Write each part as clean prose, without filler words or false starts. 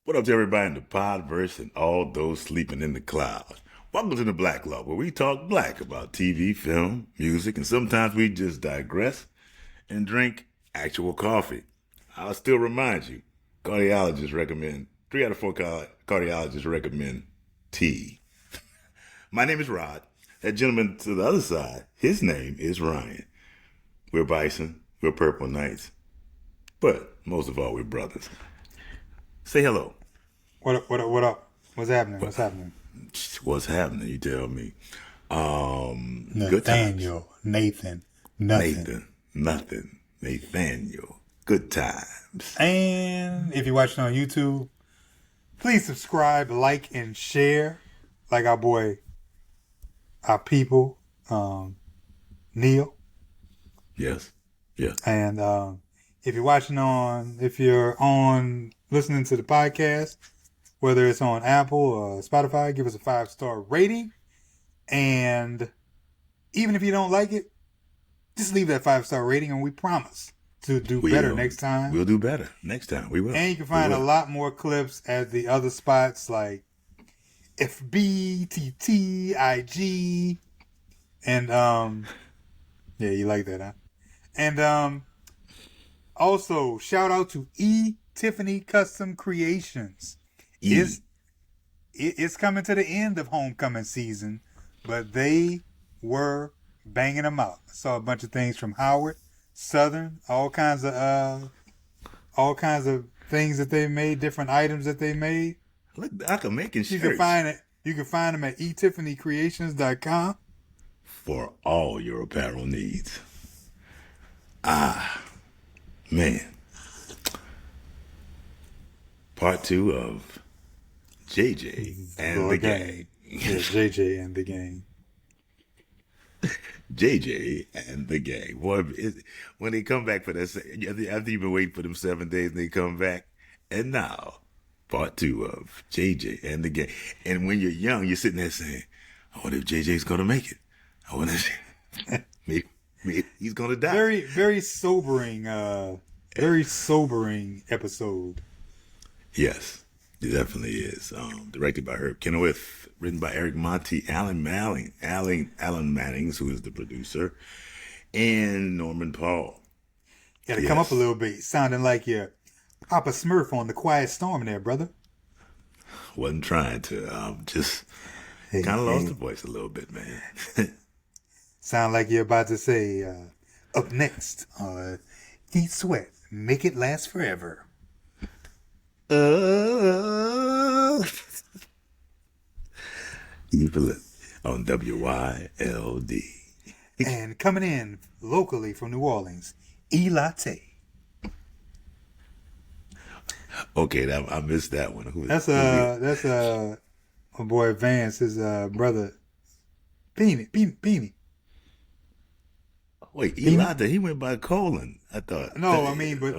What up to everybody in the podverse and all those sleeping in the clouds? Welcome to the Black Law, where we talk black about TV, film, music, and sometimes we just digress and drink actual coffee. I'll still remind you, cardiologists recommend, 3 out of 4 cardiologists recommend tea. My name is Rod. That gentleman to the other side, his name is Ryan. We're Bison, we're Purple Knights, but most of all, we're brothers. Say hello. What up? What up? What up? What's happening? What's happening? What's happening? You tell me. Good times. Nathaniel, Nathan, nothing. Nothing. Nathaniel, good times. And if you're watching on YouTube, please subscribe, like, and share. Like our boy, our people, Neil. Yes. Yeah. And if you're on listening to the podcast, whether it's on Apple or Spotify, give us a 5-star rating. And even if you don't like it, just leave that 5-star rating, and we promise to do better next time. We'll do better next time. We will. And you can find a lot more clips at the other spots like FB, TT, IG, and yeah, you like that, huh? And also shout out to Tiffany Custom Creations. It's coming to the end of homecoming season, but they were banging them out. I saw a bunch of things from Howard, Southern, all kinds of things that they made, different items that they made. Look, I can make shirts. You can find them at etiffanycreations.com for all your apparel needs. Man. Part 2 of JJ and the Gang. Yeah, JJ and the Gang. JJ and the Gang. Boy, when they come back for that, after you've been waiting for them 7 days, and they come back, and now, part 2 of JJ and the Gang. And when you're young, you're sitting there saying, I wonder if JJ's going to make it. I wonder if maybe he's going to die. Very, very sobering episode. Yes, it definitely is. Directed by Herb Kenowith, written by Eric Monty, Alan Mannings, who is the producer, and Norman Paul. Got to come up a little bit, sounding like your Papa Smurf on The Quiet Storm there, brother. Wasn't trying to, just kind of lost the voice a little bit, man. Sound like you're about to say, up next, Keith Sweat, Make It Last Forever. Evil on WYLD. And coming in locally from New Orleans, Elate. Okay, I missed that one. That's my boy Vance, his brother, Beanie. Wait, Elate, he went by Colin, I thought. No, I mean, but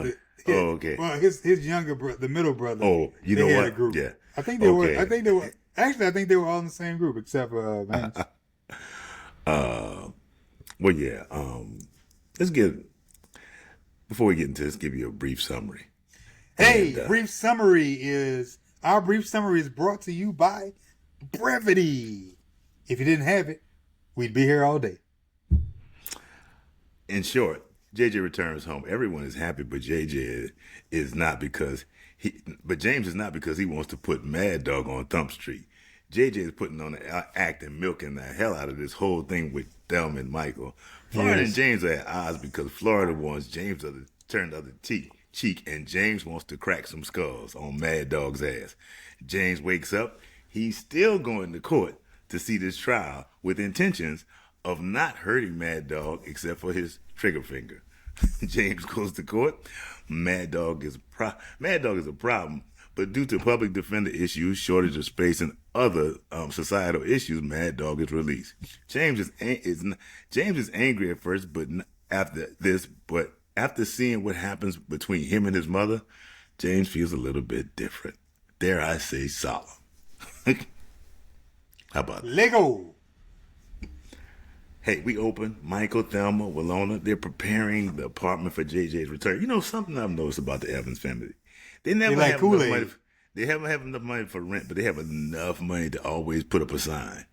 okay. Well, his younger brother, the middle brother. Oh, you know what? A group. Yeah, I think they were. Actually, I think they were all in the same group except for Vance. Well, yeah. Before we get into this, give you a brief summary. Hey, our brief summary is brought to you by Brevity. If you didn't have it, we'd be here all day. In short, JJ returns home. Everyone is happy, but JJ is not because James is not because he wants to put Mad Dog on Thump Street. JJ is putting on an act and milking the hell out of this whole thing with Thelma and Michael. Florida and James are at odds because Florida wants James to turn the other cheek, and James wants to crack some skulls on Mad Dog's ass. James wakes up. He's still going to court to see this trial with intentions of not hurting Mad Dog except for his trigger finger. James goes to court. Mad Dog is a problem, but due to public defender issues, shortage of space, and other societal issues, Mad Dog is released. James is angry at first, but after seeing what happens between him and his mother, James feels a little bit different. Dare I say solemn. How about that? Lego. Hey, we open. Michael, Thelma, Willona, they're preparing the apartment for JJ's return. You know, something I've noticed about the Evans family. They never have enough money. They haven't have enough money for rent, but they have enough money to always put up a sign.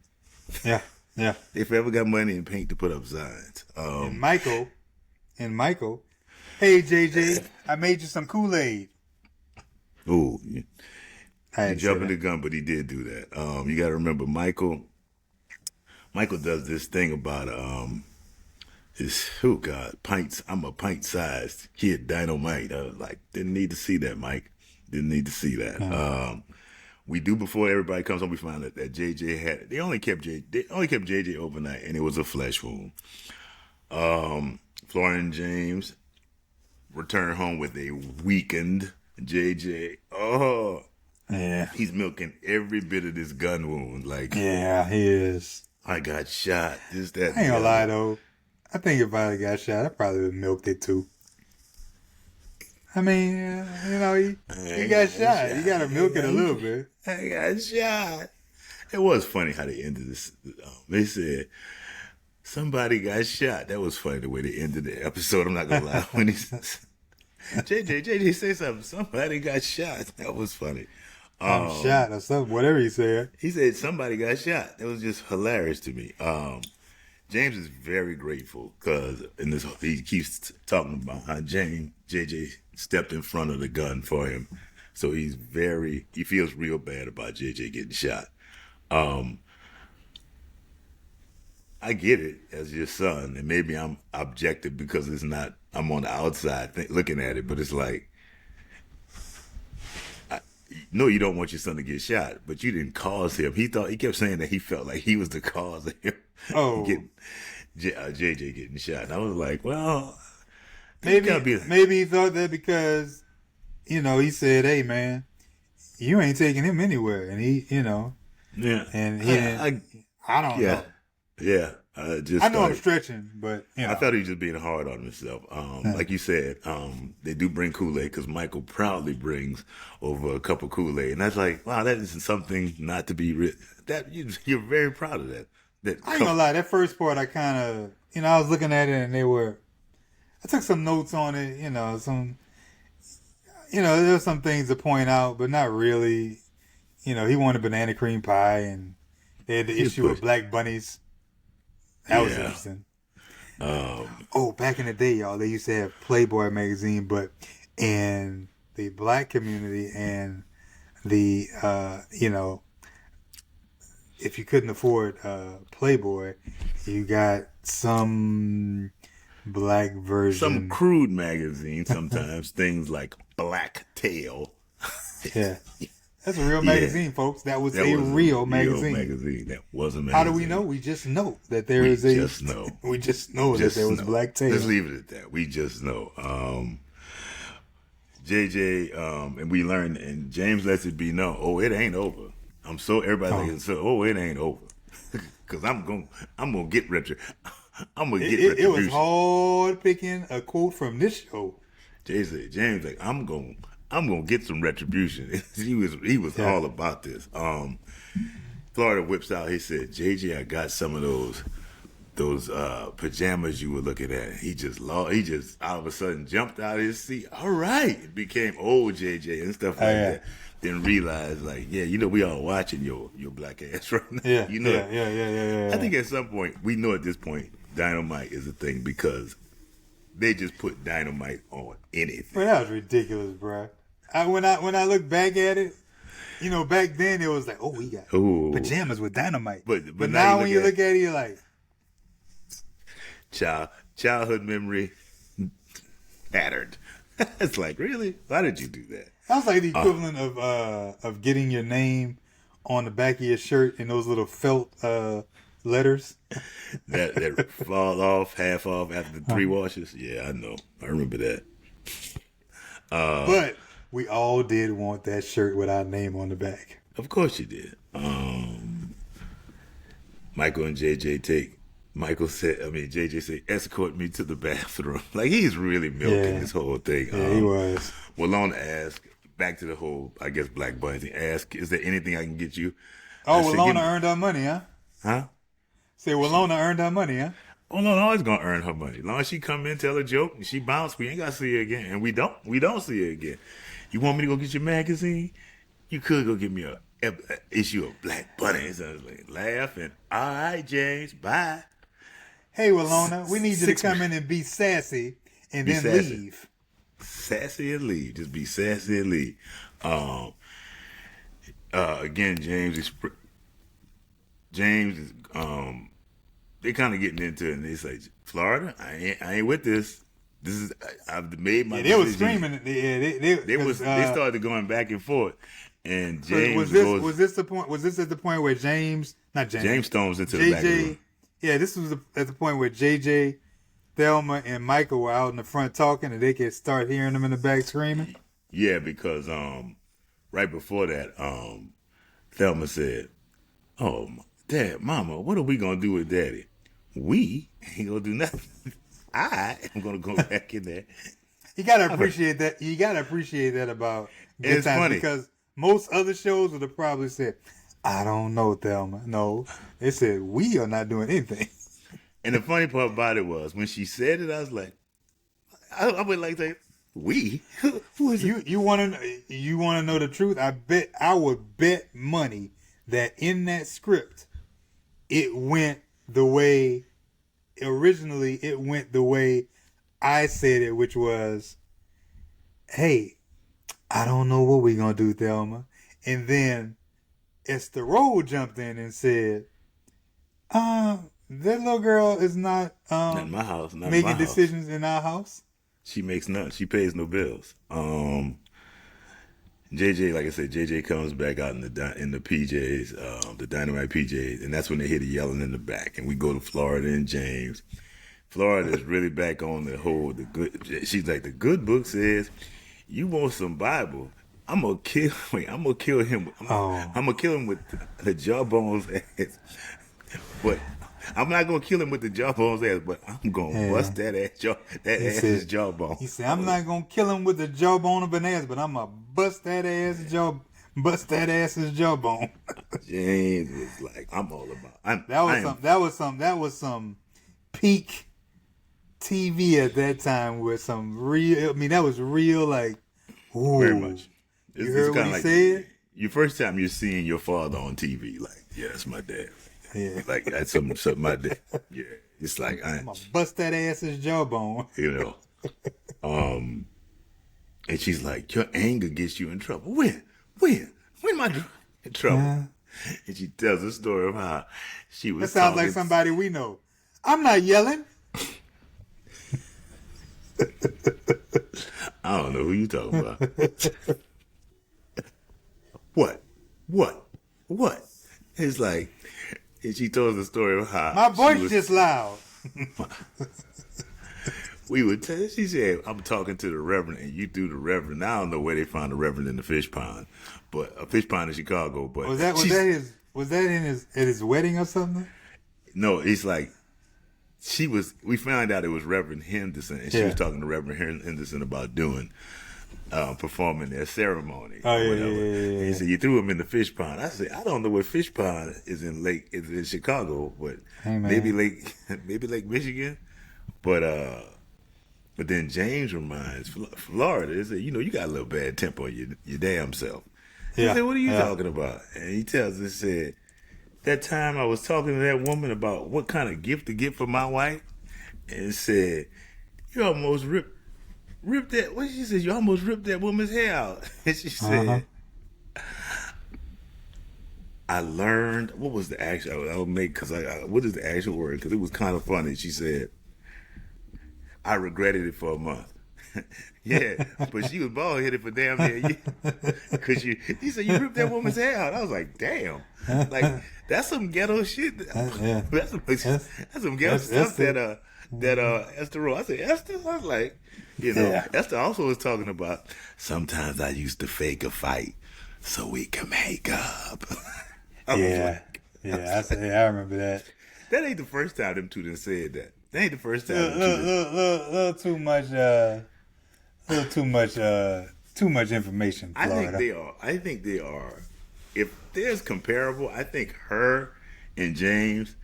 Yeah, yeah. If ever got money and paint to put up signs. And Michael, hey JJ, I made you some Kool-Aid. Ooh, I he had to say jumping that. the gun, but he did do that. You got to remember, Michael. Michael does this thing about his pints. I'm a pint-sized kid, Dynamite. I was like, didn't need to see that, Mike. Didn't need to see that. We do before everybody comes home. We find out that JJ had. They only kept JJ overnight, and it was a flesh wound. Florian James returned home with a weakened JJ. Oh, Yeah, he's milking every bit of this gun wound. Like, yeah, he is. I got shot. This, that, I ain't gonna the lie other. though. I think if I got shot, I probably would have milked it too. I mean, he got shot. You gotta milk it a little bit. I got shot. It was funny how they ended this. They said somebody got shot. That was funny the way they ended the episode. I'm not gonna lie. When he says, JJ, say something. Somebody got shot. That was funny. I'm shot or something, whatever he said. He said somebody got shot. It was just hilarious to me. James is very grateful because in this he keeps talking about how JJ stepped in front of the gun for him. So he feels real bad about JJ getting shot. I get it as your son, and maybe I'm objective because I'm on the outside looking at it, but it's like, no, you don't want your son to get shot, but you didn't cause him. He kept saying that he felt like he was the cause of him JJ getting shot. And I was like, well, Maybe he thought that because, he said, "Hey man, you ain't taking him anywhere," and he, yeah, and he didn't. I don't yeah, know. yeah. I know I'm stretching, but I thought he was just being hard on himself. Like you said, they do bring Kool-Aid because Michael proudly brings over a cup of Kool-Aid, and that's like, wow, that is something not to be you're very proud of that. I ain't gonna lie. That first part, I kind of, I was looking at it, and I took some notes on it. There were some things to point out, but not really. He wanted banana cream pie, and they had the issue of black bunnies. That was interesting. Back in the day, y'all, they used to have Playboy magazine, but in the black community and the, if you couldn't afford Playboy, you got some black version. Some crude magazine sometimes, things like Black Tail. Yeah. That's a real magazine, folks. That was a real magazine. That was a magazine. How do we know? We just know that there is a. Just know. We just know that there was Black Tail. Let's leave it at that. We just know. JJ, and we learned, and James lets it be known. Oh, it ain't over. Everybody's like, oh, it ain't over, because I'm gonna get retribution. I'm gonna get retribution. It was hard picking a quote from this show. James like, I'm gonna get some retribution. he was all about this. Florida whips out. He said, JJ, I got some of those pajamas you were looking at. He just all of a sudden jumped out of his seat. All right, it became old JJ and stuff like that. Then realized, like, we all watching your black ass right now. Yeah. I think at some point, we know at this point, Dynamite is a thing because they just put Dynamite on anything. Bro, that was ridiculous, bro. When I look back at it, back then it was like, oh, we got pajamas with Dynamite. But now when you look at it, you're like, childhood memory tattered. It's like, really? Why did you do that? That was like the equivalent of getting your name on the back of your shirt in those little felt letters that fall off, half off after the 3 washes. Yeah, I know. I remember that. But we all did want that shirt with our name on the back. Of course you did. Michael and JJ JJ said, escort me to the bathroom. Like, he's really milking this whole thing. Yeah, he was. Walona asked, back to the whole, I guess, Black Bunny thing, asked, is there anything I can get you? Walona earned her money, huh? Huh? Say, Walona earned her money, huh? Oh, no, always gonna earn her money. As long as she come in, tell a joke, and she bounce, we ain't gotta see her again. And we don't see her again. You want me to go get your magazine? you could go get me a issue of Black Bunny. So I was like, laughing. All right, James, bye. Hey, Walona, we need you to Six- come in and be sassy and Be then sassy. leave. Sassy and leave. Just be sassy and leave. Again, James is they kind of getting into it, and they say, Florida, I ain't with this. This is I've made my. Yeah, they was decision. screaming. Yeah, They started going back and forth, and James was this the point? Was this at the point where James storms into the back of the room. Yeah, this was at the point where JJ, Thelma, and Michael were out in the front talking, and they could start hearing them in the back screaming. Yeah, because right before that, Thelma said, "Oh, Dad, Mama, what are we gonna do with Daddy? We ain't gonna do nothing. I am gonna go back in there." You gotta appreciate that. You gotta appreciate that about Good It's Times, funny. because most other shows would have probably said, "I don't know, Thelma." No, they said we are not doing anything. And the funny part about it was when she said it, I was like, I would like to say, we? Who is it? You want to know the truth? I would bet money that in that script, it went the way originally it went the way I said it, which was, "Hey, I don't know what we're gonna do, Thelma." And then Esther Roll jumped in and said, that little girl is not Not in my house. Not in making my house. decisions in our house." She makes none. She pays no bills. JJ, like I said, JJ comes back out in the PJs, the Dynamite PJs, and that's when they hear the yelling in the back. And we go to Florida and James. Florida is really back on the good. She's like, the good book says, you want some Bible? I'm gonna kill him. I'm gonna kill him with the jawbones ass. But I'm not gonna kill him with the jawbones ass. But I'm gonna bust that ass's jawbone. He said, "I'm not gonna kill him with the jawbone of an ass, but I'm gonna bust that ass's jawbone." James was like, I'm all about. That was some peak TV at that time with some real. I mean, that was real. Like, ooh, very much. You heard what he like said? Your first time you're seeing your father on TV, like, yeah, that's my dad. Yeah. Like that's something my dad. Yeah, it's like I'm gonna bust that ass's jawbone. you know. And she's like, your anger gets you in trouble. When am I in trouble? Yeah. And she tells the story of how she was. That sounds talking. like somebody we know. I'm not yelling. I don't know who you talking about. What? It's like, and she told the story of how My voice she was, just loud. we would tell. She said, "I'm talking to the Reverend, and you do the Reverend." I don't know where they found the Reverend in the fish pond, but a fish pond in Chicago. But Was that at his wedding or something? No, it's like we found out it was Reverend Henderson, and she Yeah. was talking to Reverend Henderson about doing performing their ceremony. Oh, or yeah, whatever. yeah, yeah, And he yeah. said, you threw him in the fish pond. I said, I don't know where fish pond is in Chicago, but Hey, man. maybe Lake Michigan. But then James reminds Florida, he said, you got a little bad temper on your damn self. He Yeah, said, what are you yeah. talking about? And he tells us, said, that time I was talking to that woman about what kind of gift to get for my wife, and said, you almost ripped that. What she said? You almost ripped that woman's hair out. And she said, I learned. What was the actual? I'll make because what is the actual word? Because it was kind of funny. She said, I regretted it for a month. Yeah, but she was bald headed for damn near a year. Cause he said you ripped that woman's hair out. I was like, damn, like that's some ghetto shit. Yeah. That's some ghetto stuff that Esther wrote. I said, Esther? I was like, Yeah. Esther also was talking about sometimes I used to fake a fight so we can make up. I was Yeah, like, I remember that. that ain't the first time them two done said that. That ain't the first time. Little too much information. Florida. I think they are. If there's comparable, I think her and James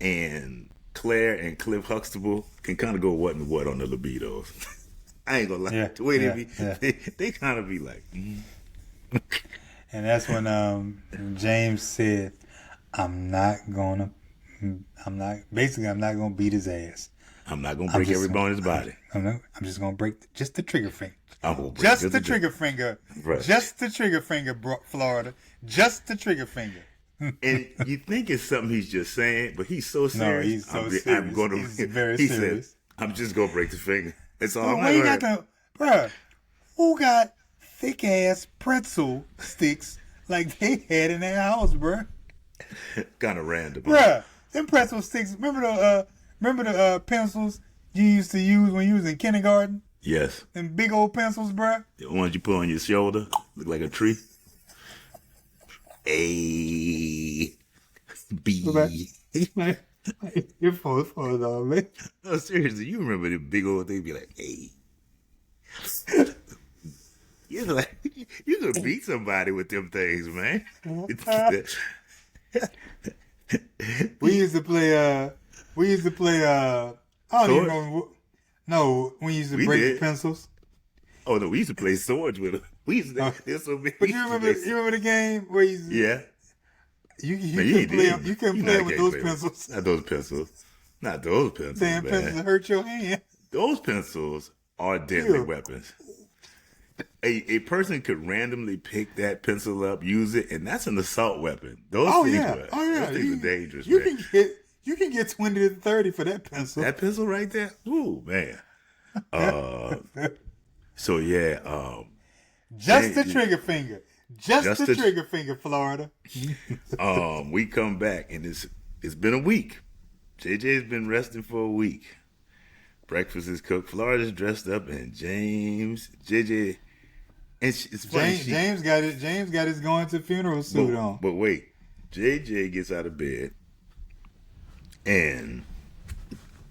and Claire and Cliff Huxtable can kind of go what and what on the libidos. I ain't gonna lie. Yeah, The way yeah, they be, yeah. they kind of be like, And that's when James said, I'm not gonna beat his ass. I'm not gonna break every bone in his body. I'm just gonna break just the trigger finger. I'm gonna break Just the trigger finger. Right. Just the trigger finger, Florida. Just the trigger finger. And you think it's something he's just saying, but he's so serious. No, he's so serious. I'm going to. He's very he serious. said, "I'm just gonna break the finger." That's all. Well, you got the bruh. Who got thick ass pretzel sticks like they had in their house, bruh? Kind of random, Bruh, them pretzel sticks. Remember the pencils you used to use when you was in kindergarten? Yes, Them big old pencils, bruh. the ones you put on your shoulder look like a tree. A B. Your phone's on, man. No, seriously, you remember the big old thing? Be like, hey. You're like, you could beat somebody with them things, man. We used to play. I don't even know. No, we used to break the pencils. Oh no, we used to play swords with them. We used to. But you remember the game where yeah. You couldn't play with those pencils. Not those pencils. Not those pencils. Damn man. pencils hurt your hand. Those pencils are deadly weapons. A person could randomly pick that pencil up, use it, and that's an assault weapon. Those things are dangerous. You can get 20 to 30 for that pencil. That pencil right there? Ooh, man. So yeah, just the trigger finger. Just the trigger finger, Florida. We come back and it's been a week. JJ's been resting for a week. Breakfast is cooked. Florida's dressed up, and JJ, and it's funny. James got his going to funeral suit on. But wait, JJ gets out of bed, and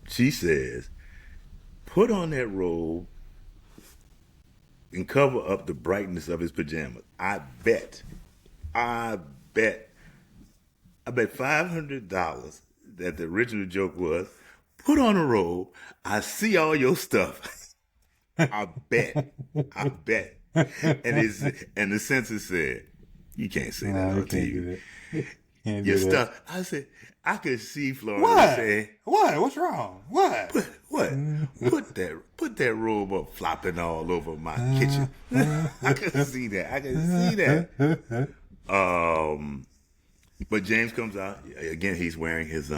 she says, "Put on that robe and cover up the brightness of his pajamas." I bet $500 that the original joke was, "Put on a robe. I see all your stuff." I bet. And the censor said, "You can't say that on TV. Your stuff." I said, I could see Florida say, "What? What's wrong? What? What? Put that robe up, flopping all over my kitchen." I could see that. But James comes out again. He's wearing his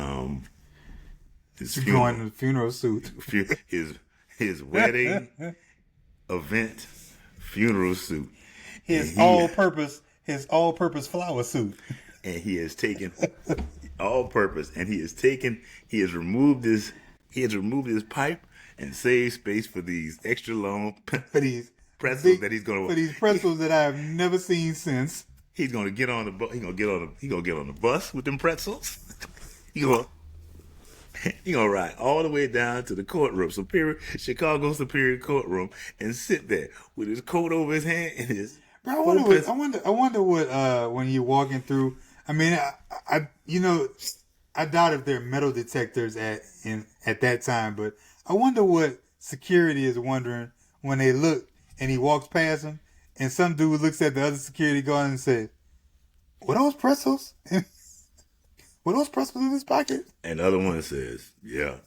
funeral suit, his wedding event funeral suit, his all-purpose flower suit, and he has taken all-purpose, and he has removed his pipe and saved space for these extra long pretzels that I have never seen since. He's gonna get on the bus. He's gonna get on the bus with them pretzels. He gonna ride all the way down to the courtroom, Chicago Superior Courtroom, and sit there with his coat over his hand and his. Bro, I wonder what when you're walking through. I mean, I doubt if there are metal detectors at that time, but I wonder what security is wondering when they look and he walks past them, and some dude looks at the other security guard and says, "Were those pretzels? Were those pretzels in his pocket?" And the other one says, "Yeah."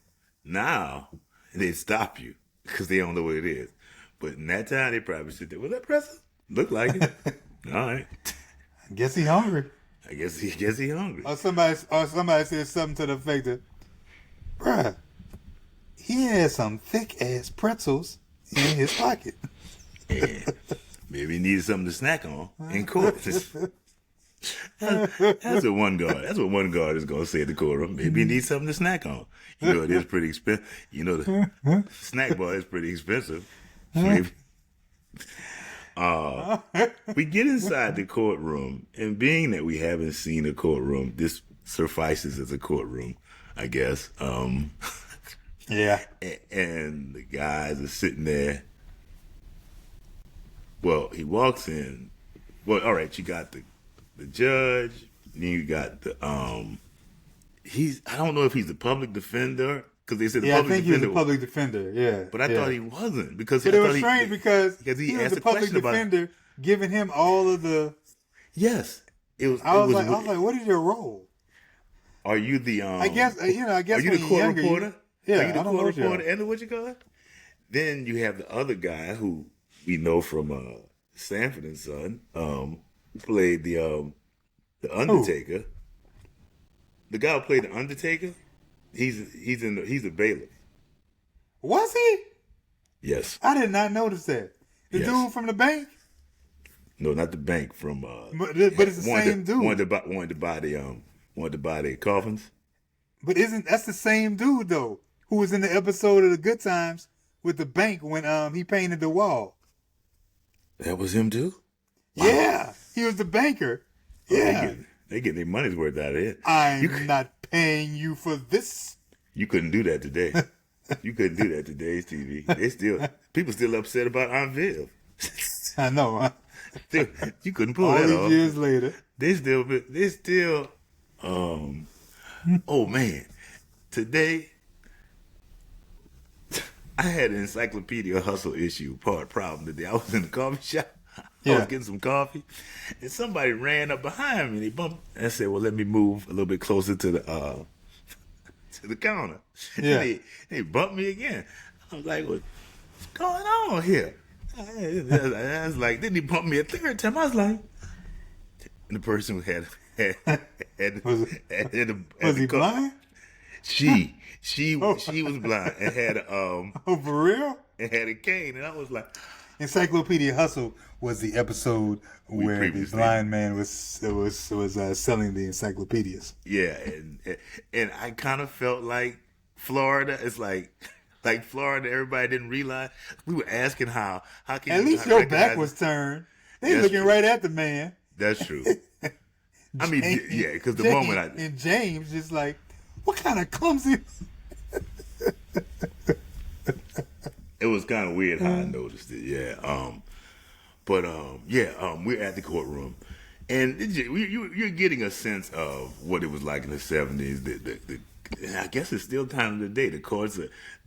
Now they stop you because they don't know what it is. But in that time, they probably sit there. "Was that pretzel? Look like it." All right. I guess he hungry. I guess he hungry. Or somebody said something to the effect of, "Bruh, he had some thick ass pretzels in his pocket." Yeah. Maybe he needed something to snack on in court. That's what one guard is gonna say at the courtroom. Maybe he needs something to snack on. It is pretty expensive. The snack bar is pretty expensive. Maybe. We get inside the courtroom, and being that we haven't seen a courtroom, this suffices as a courtroom, I guess. Yeah. And the guys are sitting there. Well, he walks in. Well, all right, you got the judge, then you got the I don't know if he's the public defender, because they said the public defender. I think he was the public defender. Yeah, but I thought he wasn't, because it was strange because he was asked the public defender giving him all of the Yes, it was. I was like, what is your role? Are you the I guess Are I guess you when the you're court younger, reporter? yeah, Are you the I don't know court what you are. reporter and the what you call it? Then you have the other guy who we know from Sanford and Son, who played the Who Undertaker. The guy who played the Undertaker, he's the bailiff. was he? Yes, I did not notice that. The yes. dude from the bank, No, not the bank from. but it's the same dude. Wanted to buy the coffins. But isn't that's the same dude though? Who was in the episode of the Good Times with the bank when he painted the wall? That was him too. Yeah, he was the banker. Oh, Yeah, they get their money's worth out of it. I'm not paying you for this. You couldn't do that today. You couldn't do that today's TV. People still upset about Aunt Viv. I know. Huh? You couldn't pull All that these off. years later, They still. Oh man, today I had an Encyclopedia Hustle issue problem today. I was in the coffee shop. I was getting some coffee, and somebody ran up behind me. And they bumped. And I said, "Well, let me move a little bit closer to the to the counter." Yeah. And they bumped me again. I was like, "What's going on here?" I was like, then he bumped me a third time. I was like, and the person had was he blind? She was blind and had Oh, for real? and had a cane, and I was like, Encyclopedia Hustle was the episode where the previously- blind man was selling the encyclopedias. yeah, and I kind of felt like Florida. It's like Florida. Everybody didn't realize we were asking how can At you least not your recognize back was it? turned. They That's looking true. right at the man. That's true. I mean, yeah, because the moment and James just like, what kind of clumsy? it was kind of weird how I noticed it. Yeah. We're at the courtroom, and you're getting a sense of what it was like in the '70s. I guess it's still kind of today. The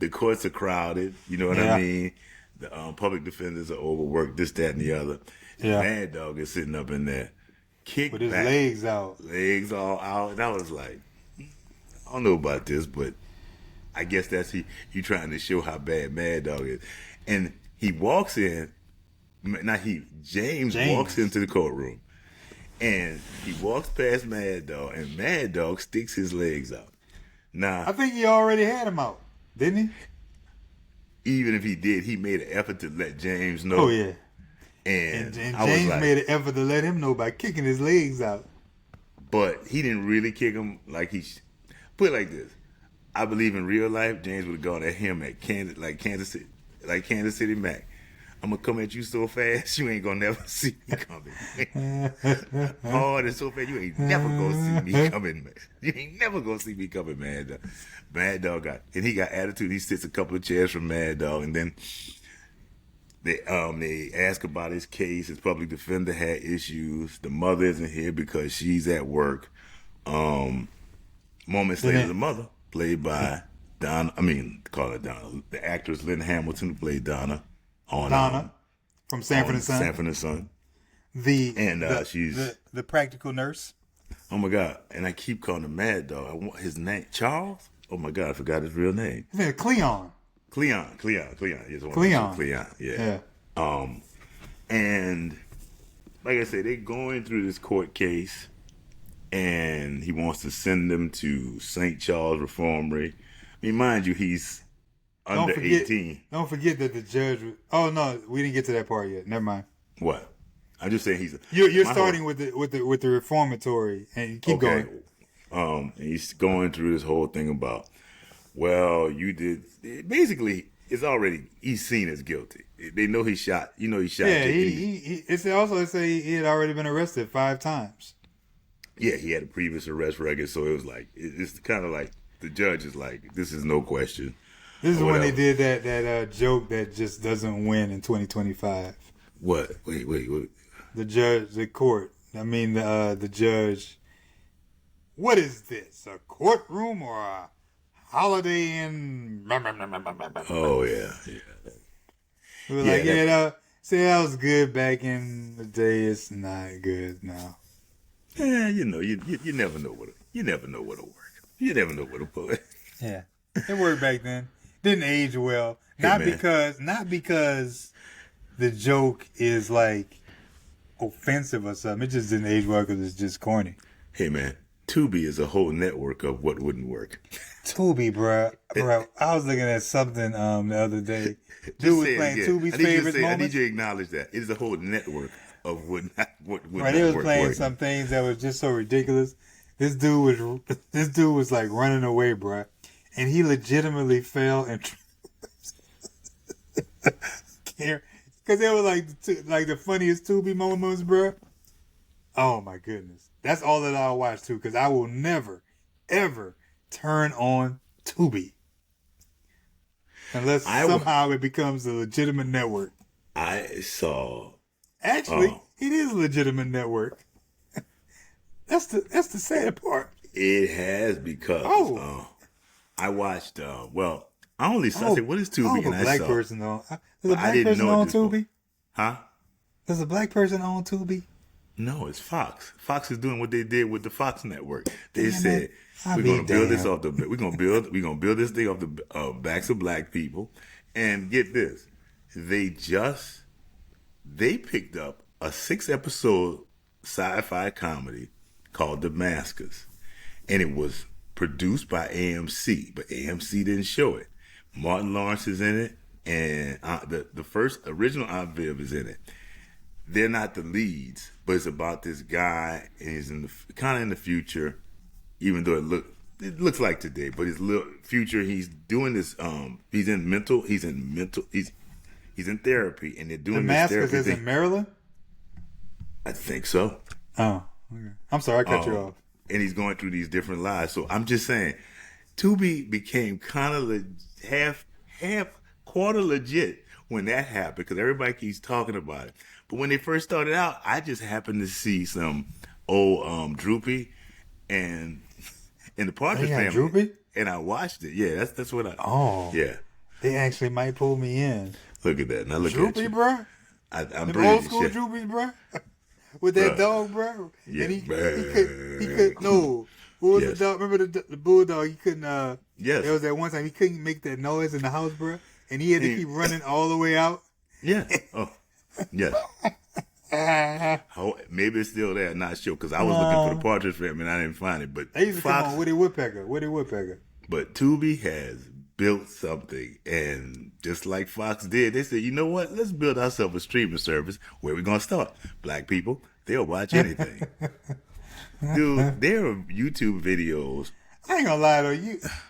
courts are crowded. You know what Yeah. I mean? The public defenders are overworked. This, that, and the other. Yeah. Mad Dog is sitting up in there, kicked With his back, legs out. legs all out, and I was like, I don't know about this, but I guess that's you trying to show how bad Mad Dog is. And he walks in, James walks into the courtroom, and he walks past Mad Dog, and Mad Dog sticks his legs out. Now, I think he already had him out, didn't he? even if he did, he made an effort to let James know. Oh yeah. And, And I was James like, made an effort to let him know by kicking his legs out. but he didn't really kick him like put it like this. I believe in real life, James would have gone at him at Kansas City Mac. I'm gonna come at you so fast, you ain't gonna never see me coming. Hard and so fast, you ain't never gonna see me coming, man. You ain't never gonna see me coming, man. Mad Dog he got attitude. He sits a couple of chairs from Mad Dog, and then they ask about his case. His public defender had issues. The mother isn't here because she's at work. Moments later, the mother, played by Donna. Call her Donna. The actress Lynn Hamilton played Donna on Donna from Sanford on and Son. Sanford and Son. She's the practical nurse. oh my god, and I keep calling him Mad Dog. I want his name Charles. Oh my god, I forgot his real name. His name is Cleon. Cleon. Cleon. Yeah. And like I said, they're going through this court case, and he wants to send them to St. Charles Reformatory. I mean, mind you, he's under 18. Don't forget that the judge. Oh no, we didn't get to that part yet. Never mind. What? I'm just saying You're starting with the reformatory, and you keep going. And he's going through this whole thing about, well, you did. Basically, he's seen as guilty. They know he shot. You know he shot. Yeah, it say he had already been arrested 5 times. Yeah, he had a previous arrest record, so it was like it's kind of like the judge is like, this is no question. This is when they did that joke that just doesn't win in 2025. What? Wait. The judge, the court. The judge. What is this? A courtroom or a holiday in? Oh yeah. We were See, that was good back in the day. It's not good now. Yeah, you know, you never know you never know what'll work. You never know what'll put. Yeah, it worked back then. Didn't age well. Hey, Not man. because the joke is like offensive or something. It just didn't age well because it's just corny. Hey man, Tubi is a whole network of what wouldn't work. Tubi, bruh. I was looking at something the other day. Just Dude was say it playing again. Tubi's I need you to favorite say. I need moments. you to acknowledge that it is a whole network of what would Right, not they was work. playing working. some things that was just so ridiculous. This dude was like running away, bruh, and he legitimately fell and because it was like the funniest Tubi moments, bruh. Oh my goodness, that's all that I'll watch too, because I will never, ever turn on Tubi unless I somehow it becomes a legitimate network. I saw. Actually, Oh. it is a legitimate network. That's the sad part. It has because I watched. Well, I only saw. I said, "What is Tubi?" I hope And a I black saw. person on. There's a But I black didn't person know at on this point. Tubi. Huh? There's a black person on Tubi. No, it's Fox. Fox is doing what they did with the Fox network. They Damn said it. I we're mean, going to build this damn. off the. We're gonna build this thing off the backs of black people, and get this. They picked up a 6-episode sci-fi comedy called Damascus, and it was produced by AMC, but AMC didn't show it. Martin Lawrence is in it, and the first original Aunt Viv is in it. They're not the leads, but it's about this guy, and he's in the kind of in the future, even though it looks like today, but his little future. He's doing this. He's in therapy, and they're doing this Damascus therapy is in thing. Maryland. I think so. Oh, okay. I'm sorry, I cut you off. And he's going through these different lives. So I'm just saying, Tubi became kind of half, quarter legit when that happened because everybody keeps talking about it. But when they first started out, I just happened to see some old Droopy and in the Partridge They got Family, Droopy? and I watched it. Yeah, that's what I. Oh, Yeah, they actually might pull me in. look at that. Now look at Droopy, you. bruh. I'm Them pretty old school sure. Droopies, bruh. With that Bruh. dog, bruh. Yeah, And he bruh. could no. What was Yes. the dog? Remember the bulldog? He couldn't. Yes. There was that one time he couldn't make that noise in the house, bruh, and he had to keep running all the way out. Yeah. Oh, yes. Maybe it's still there. Not sure because I was looking for the Partridge Family and I didn't find it. But They used to Fox, come on Woody Woodpecker. but Tubi has built something, and just like Fox did, they said, you know what? Let's build ourselves a streaming service. Where we gonna start? Black people, they'll watch anything. Dude, there are YouTube videos. I ain't gonna lie though,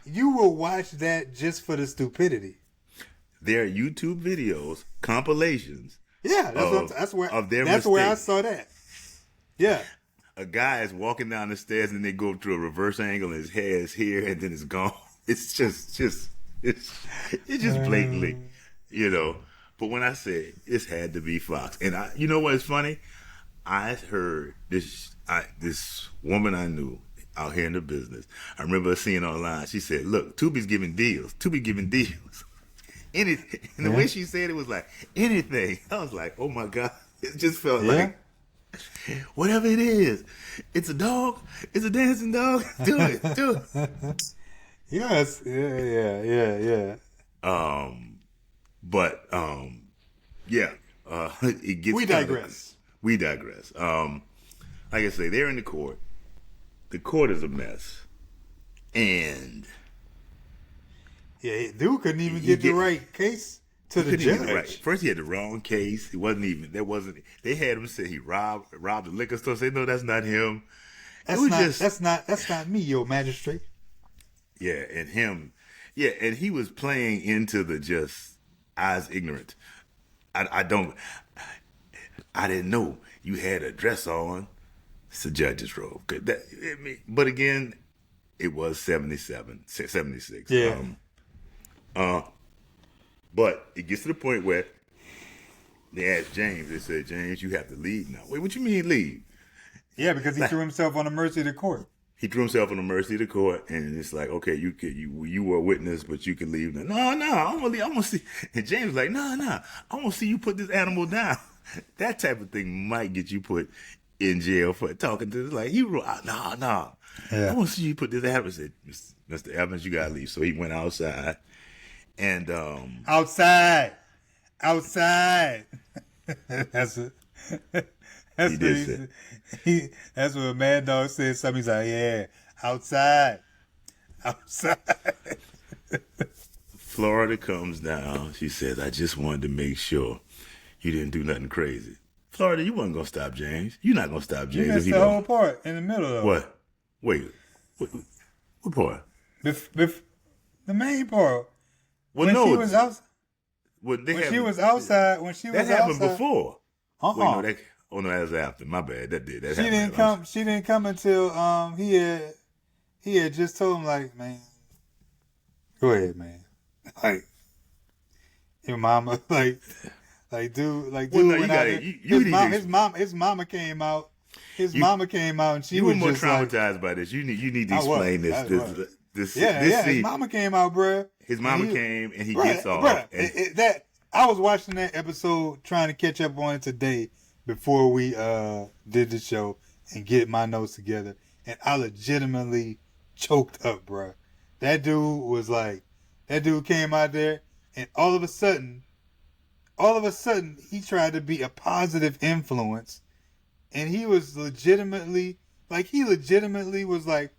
you will watch that just for the stupidity. There are YouTube videos, compilations. Yeah, Of that's where their I mistakes. saw that. Yeah. A guy is walking down the stairs and they go through a reverse angle and his hair is here and then it's gone. It's just blatantly, you know. But when I said this had to be Fox, and you know what's funny? I heard this woman I knew out here in the business. I remember seeing online. She said, "Look, Tubi's giving deals. Tubi giving deals. Anything." And the way she said it was like anything. I was like, "Oh my god!" It just felt like. Whatever it is, it's a dog, it's a dancing dog. Do it. Yes. Yeah. But yeah. It gets. We digress. We digress. Like I say, they're in the court. The court is a mess, and Yeah, dude couldn't even get the right case to the couldn't even get judge. it right. First, he had the wrong case. It wasn't even. There wasn't. They had him say he robbed the liquor store. Say no, that's not him. That's not me, your magistrate. Yeah, and him. Yeah, and he was playing into the just I was ignorant. I didn't know you had a dress on. It's a judge's robe. But again, it was 76. Yeah. But it gets to the point where they asked James, they said, James, you have to leave now. Wait, what you mean leave? Yeah, because he threw himself on the mercy of the court. he threw himself on the mercy of the court, and it's like, okay, you were a witness, but you can leave. No, I'm gonna see. And James was like, no, I want to see you put this animal down. That type of thing might get you put in jail for talking to. Like he wrote, no, Yeah. I want to see you put this animal. I said, Mr. Evans, you gotta leave. So he went outside, and Outside. That's it. That's He what did he say. said. That's what Mad Dog said. Something he's like, yeah, outside. Florida comes down. She says, I just wanted to make sure you didn't do nothing crazy. Florida, you wasn't gonna stop James. You're not gonna stop You James if missed he the whole don't. part in the middle of it. What? Wait. What part? The main part. Well, When no. she was out, Well, they when she haven't- was outside, when she That was happened outside, before. uh-uh. Wait, no, that. Oh no, that was after. My bad. That did. That She happened didn't after. come. She didn't come until he had just told him like, man, go ahead, man. Like your mama, dude, Well, no, you went gotta- out there. you need to- His mama came out. His You- mama came out, and she You was were more just like, traumatized by this. You need to I was. explain this. I was. This yeah. this His scene. mama came out, bruh. His mama And he- came and he Bruh, gets off. bruh, and that I was watching that episode, trying to catch up on it today before we did the show and get my notes together, and I legitimately choked up, bruh. That dude came out there, and all of a sudden, he tried to be a positive influence, and he was legitimately was like,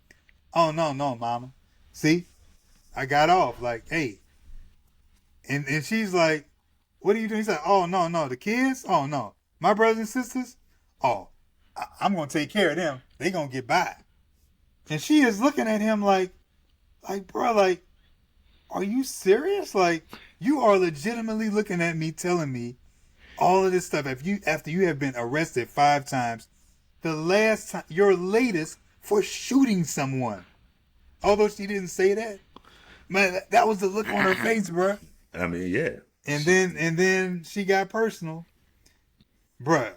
oh no, mama, see, I got off, like, hey. And she's like, what are you doing? He's like, oh, no, the kids? Oh, no. My brothers and sisters? Oh, I'm going to take care of them. They going to get by. And she is looking at him like, bro, like, are you serious? Like, you are legitimately looking at me, telling me all of this stuff. After you have been arrested 5 times, the last time, your latest for shooting someone. Although she didn't say that. Man, that was the look on her face, bro. I mean, yeah. And then she got personal. Bruh,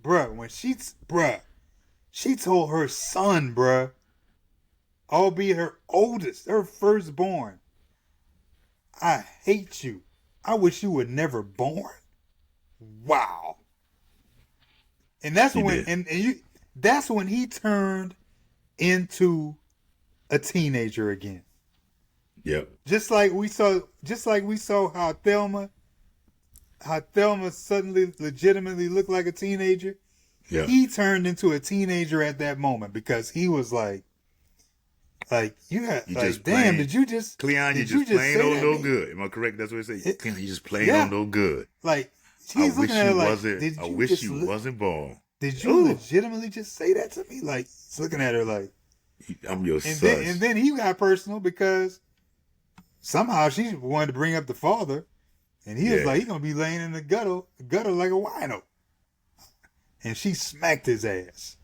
when she told her son, bruh, albeit her oldest, her firstborn, I hate you. I wish you were never born. Wow. And that's He when did. that's when he turned into a teenager again. Yep. Just like we saw how Thelma suddenly legitimately looked like a teenager. Yep. He turned into a teenager at that moment because he was like you had You like, just damn, plain- did you just Cleon, you did you just plain say on that no to me? good. Am I correct? That's what it says. It- Cleon, you just plain yeah. on no good. Like I he's wish looking at her you like, wasn't. did I you wish just you look- wasn't born. Did you Ooh. legitimately just say that to me? Like he's looking at her like, I'm your and son. then he got personal because somehow she wanted to bring up the father, and he was Yeah. like, he's gonna be laying in the gutter like a wino. And she smacked his ass.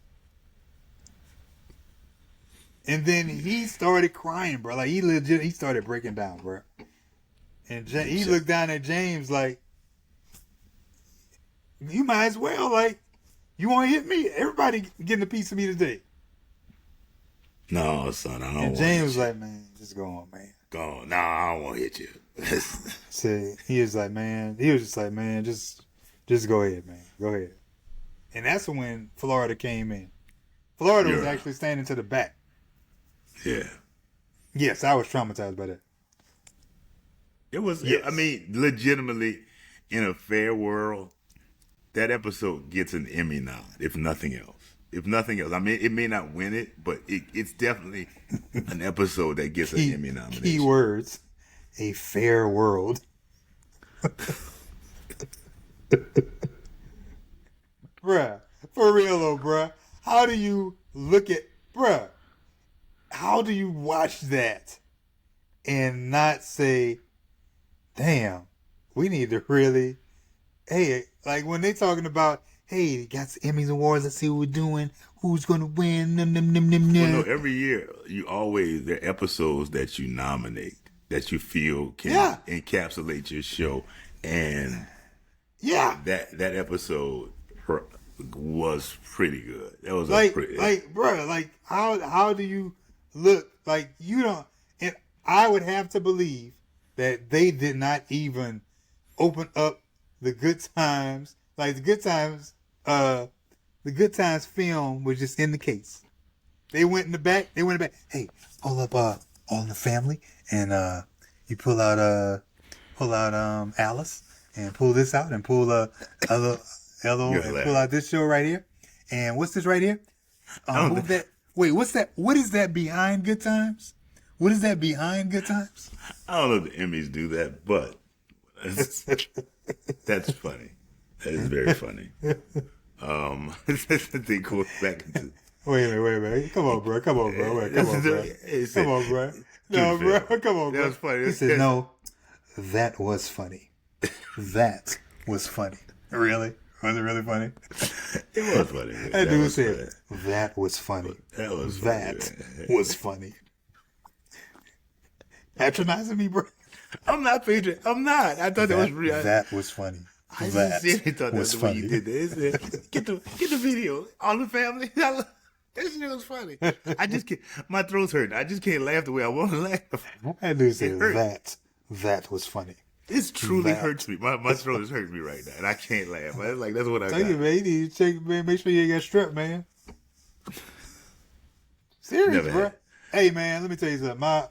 And then he started crying, bro. Like he started breaking down, bro. And he looked down at James like, you might as well, like, you want to hit me? Everybody getting a piece of me today. No, son, I don't And want James to was hit you. like, man, just go on, man. Go on. No, I don't want to hit you. Say he was just like, man, just go ahead, man. Go ahead. And that's when Florida came in. Florida was Yeah. actually standing to the back. Yeah. Yes, I was traumatized by that. It was, Yes. I mean, legitimately, in a fair world, that episode gets an Emmy nod, if nothing else. If nothing else. I mean, it may not win it, but it's definitely an episode that gets an Emmy nomination. Key words, a fair world. Bruh, for real though, bruh. How do you look at, bruh, how do you watch that and not say, damn, we need to really, hey, like when they talking about, hey, got some Emmys Awards, let's see what we're doing, who's going to win, Well, no, every year, there are episodes that you nominate that you feel can Yeah. encapsulate your show. And Yeah. that episode, was pretty good. That was Like, a pretty. bro, like, how do you look like you don't? And I would have to believe that they did not even open up the Good Times. Like the Good Times film was just in the case. They went in the back. Hey, pull up All in the Family, and you pull out Alice, and pull this out, and pull other and pull out this show right here. And what's this right here? Move that. Wait, what's that? What is that behind Good Times? What is that behind Good Times? I don't know if the Emmys do that, but that's funny. That is very funny. They go back into. Wait a minute. Come on, bro. Wait, come on, bro. Come on, bro. No, bro. Come on, bro. That was funny. He said, no, that was funny. That was funny. Really? Was it really funny? It was funny. Man. That dude said, that was funny. That was funny. Patronizing me, bro. I'm not patron. I'm not. I thought that was real. That was funny. I sincerely thought that was the way you did this. Get the video. All the Family. That shit was funny. I just can't. My throat's hurting. I just can't laugh the way I want to laugh. That dude said that was funny. This truly hurts me. My throat is hurting me right now, and I can't laugh. Like that's what I got. Tell you, man, you need to check, man. Make sure you ain't got strep, man. Serious, bro. Hey, man, let me tell you something. I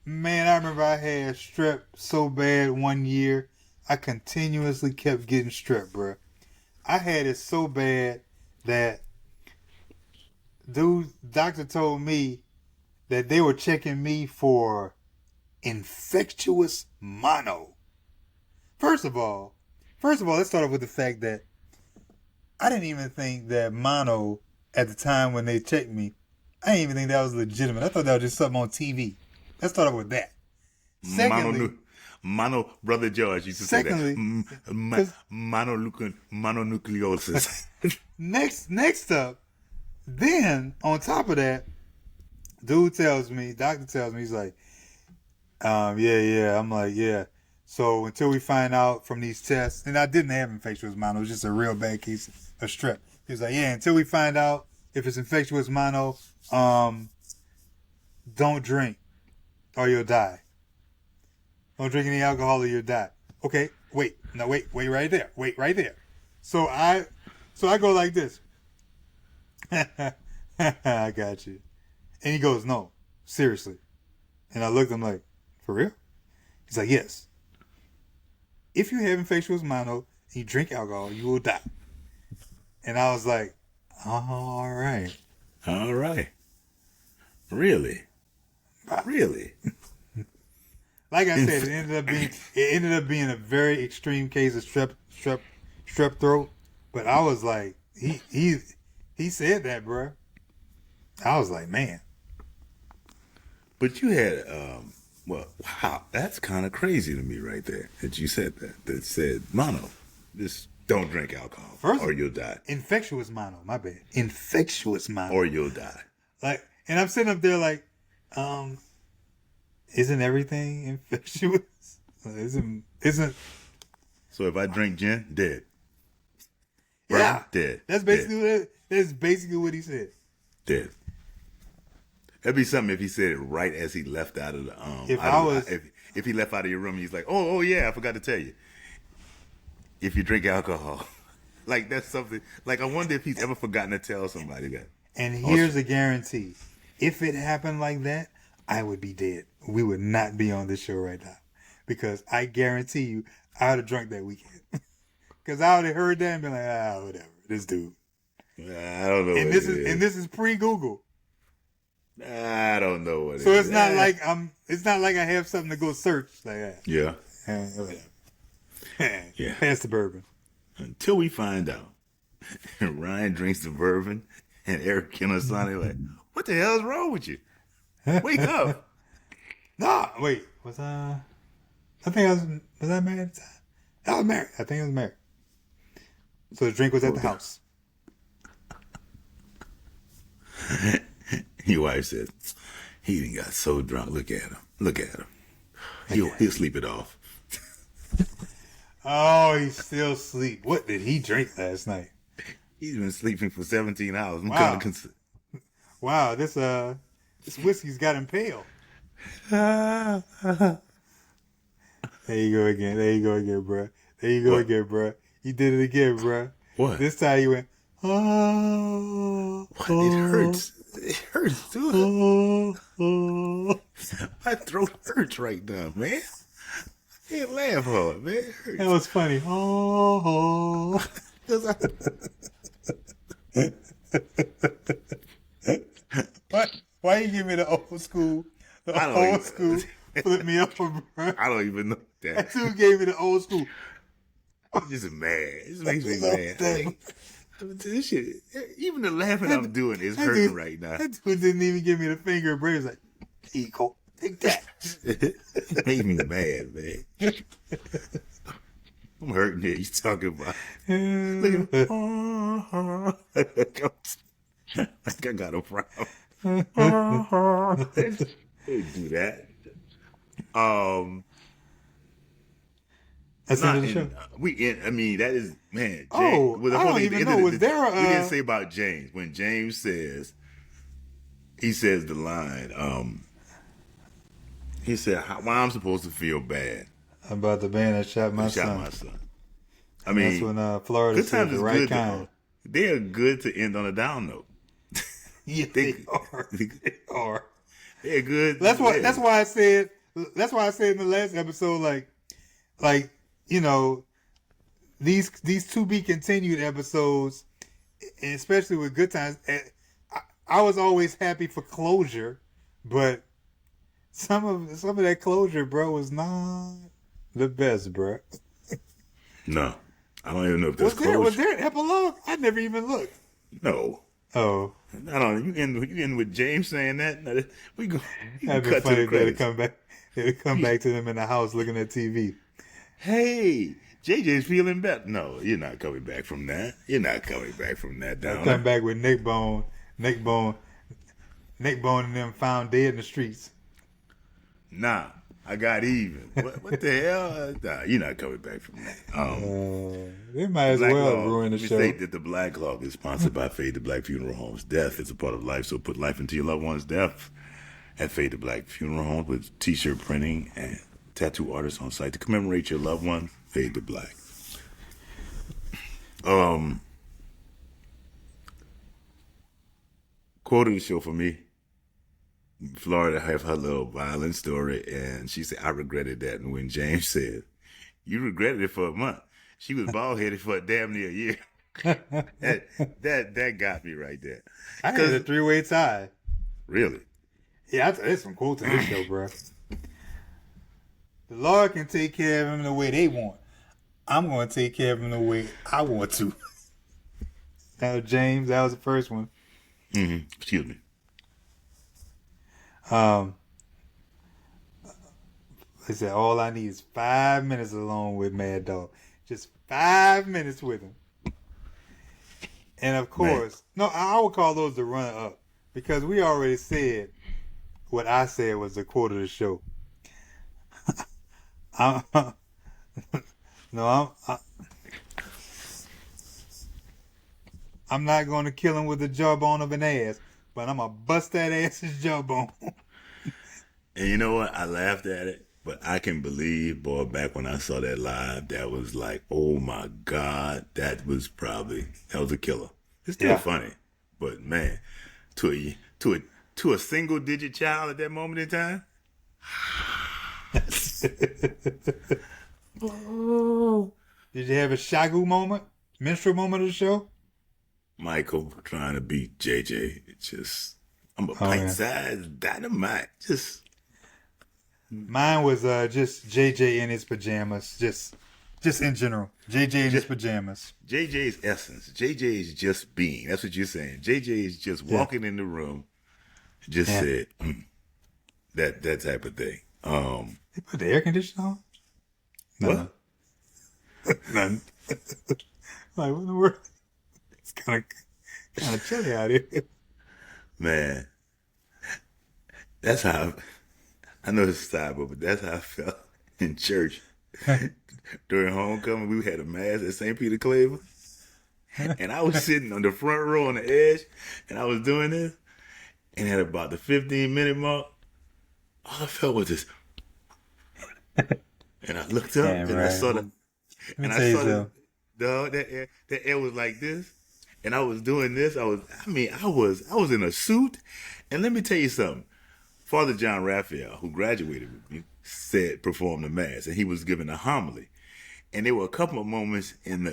remember I had strep so bad one year. I continuously kept getting strep, bro. I had it so bad that doctor told me that they were checking me for infectious mono. First of all, let's start off with the fact that I didn't even think that mono at the time when they checked me, I didn't even think that was legitimate. I thought that was just something on TV. Let's start off with that. Secondly, Mono Brother George used to say that. Mononucleosis. Next up, then on top of that, doctor tells me, he's like, yeah. I'm like, yeah. So until we find out from these tests, and I didn't have infectious mono, it was just a real bad case of strep. He's like, yeah, until we find out if it's infectious mono, don't drink or you'll die. Don't drink any alcohol or you'll die. Okay, wait right there. So I go like this. I got you. And he goes, no, seriously. And I looked, I'm like, for real? He's like, yes. If you have infectious mono and you drink alcohol, you will die. And I was like, all right. Really? Like I said, it ended up being a very extreme case of strep throat. But I was like, he said that, bro. I was like, man. But you had, wow, that's kind of crazy to me right there that you said that. That said mono. Just don't drink alcohol or you'll die. Infectious mono, my bad. Infectious mono. Or you'll die. Like, and I'm sitting up there like, isn't everything infectious? Isn't? So if I drink gin, dead. Yeah, dead. That's basically what he said. Dead. That'd be something if he said it right as he left out of the if he left out of your room, he's like, oh yeah, I forgot to tell you. If you drink alcohol, like that's something. Like I wonder if he's ever forgotten to tell somebody that. And here's a guarantee: if it happened like that, I would be dead. We would not be on this show right now, because I guarantee you, I would have drunk that weekend. Because I would have heard that and been like, whatever, this dude. I don't know. And this is pre-Google. I don't know what. So it's not like It's not like I have something to go search like that. Yeah. Yeah. Pass the bourbon. Until we find out. Ryan drinks the bourbon, and Eric Kinasani like, what the hell is wrong with you? Wake up. Nah, wait. Was I married at the time? I was married. I think I was married. So the drink was at the house. Your wife said, he done got so drunk. Look at him. He'll sleep it off. Oh, he's still asleep. What did he drink last night? He's been sleeping for 17 hours. Wow. Wow, this whiskey's got him pale. There you go again. There you go again, bro. There you go What? again, bro. You did it again, bro. What? This time you went, oh. What? It hurts. It hurts, dude. My throat hurts right now, man. I can't laugh hard, man. It hurts. That was funny. Oh. 'Cause Why you give me the old school? The I don't old even- school flip me over, bro. I don't even know That that. dude gave me the old school. I'm just mad. It makes me mad. Like, this shit, even the laughing I'm doing is That hurting dude- right now. That dude didn't even give me the finger, bro. He was like, "Eco, take that." It made me mad, man. I'm hurting here. You talking about? Look at me. Like I got a problem. They do that. That's the end of the show. I mean, that is, man. Oh, well, the I whole don't thing- even the- know. the- Was there a, we didn't say about James. When James says, he says the line, he said, why I'm supposed to feel bad? About the man that shot my I son. shot my son. I That's mean, when Florida good said times the is right good, kind. though. They are good to end on a down note. Yeah, they are. They are. They're good. That's why. yeah. That's why I said. That's why I said in the last episode, like you know, these to be continued episodes, and especially with Good Times. I was always happy for closure, but some of that closure, bro, was not the best, bro. No, I don't even know if that's Was close. there an epilogue? I never even looked. No. Oh, I don't know. You end with James saying that. No, we go. that'd be cut funny to if the they'd credits. come back. They'd come back to them in the house looking at TV. Hey, JJ's feeling better. No, you're not coming back from that. You're not coming back from that. They'll Down. come back with Nick Bone, and them found dead in the streets. Nah, I got even. What the hell? Nah, you're not coming back from that. They might as Black well Log, ruin the let me show. say that the Black Log is sponsored by Fade to Black Funeral Homes. Death is a part of life, so put life into your loved one's death at Fade to Black Funeral Homes with t-shirt printing and tattoo artists on site to commemorate your loved one. Fade to Black. Quote of the show for me. Florida have her little violent story, and she said, "I regretted that." And when James said, "You regretted it for a month," she was bald headed for damn near a year. that got me right there. I had a 3-way tie. Really, Yeah, there's some quotes in this show, bro. The Lord can take care of him the way they want. I'm going to take care of him the way I want to. That was James. That was the first one. Excuse me. They said all I need is 5 minutes alone with Mad Dog. Just 5 minutes with him. And of course, no, I would call those the runner up because we already said what I said was the quote of the show. I'm not going to kill him with the jawbone of an ass, but I'm going to bust that ass's jawbone. And you know what? I laughed at it, but I can believe, boy, back when I saw that live, that was like, oh my God, that was a killer. It's still Yeah. funny, but man, to a single digit child at that moment in time. Did you have a Shagu moment? Minstrel moment of the show? Michael trying to beat JJ. It's just, I'm a yeah. pint-sized dynamite. Just, Mine was just JJ in his pajamas. Just in general. JJ in his pajamas. JJ's essence. JJ is just being. That's what you're saying. JJ is just walking in the room. Just Yeah. said that type of thing. They put the air conditioner on? What? None. Like, what in the world? It's kind of chilly out here. Man, that's how I know it's sidebar, but that's how I felt in church during homecoming. We had a mass at St. Peter Claver. And I was sitting on the front row on the edge, and I was doing this. And at about the 15-minute mark, all I felt was this. And I looked up, Damn and right. I saw the, Let me and I tell you saw the, something. dog, that air was like this, and I was doing this. I was in a suit, and let me tell you something. Father John Raphael, who graduated with me, performed the mass, and he was giving a homily. And there were a couple of moments in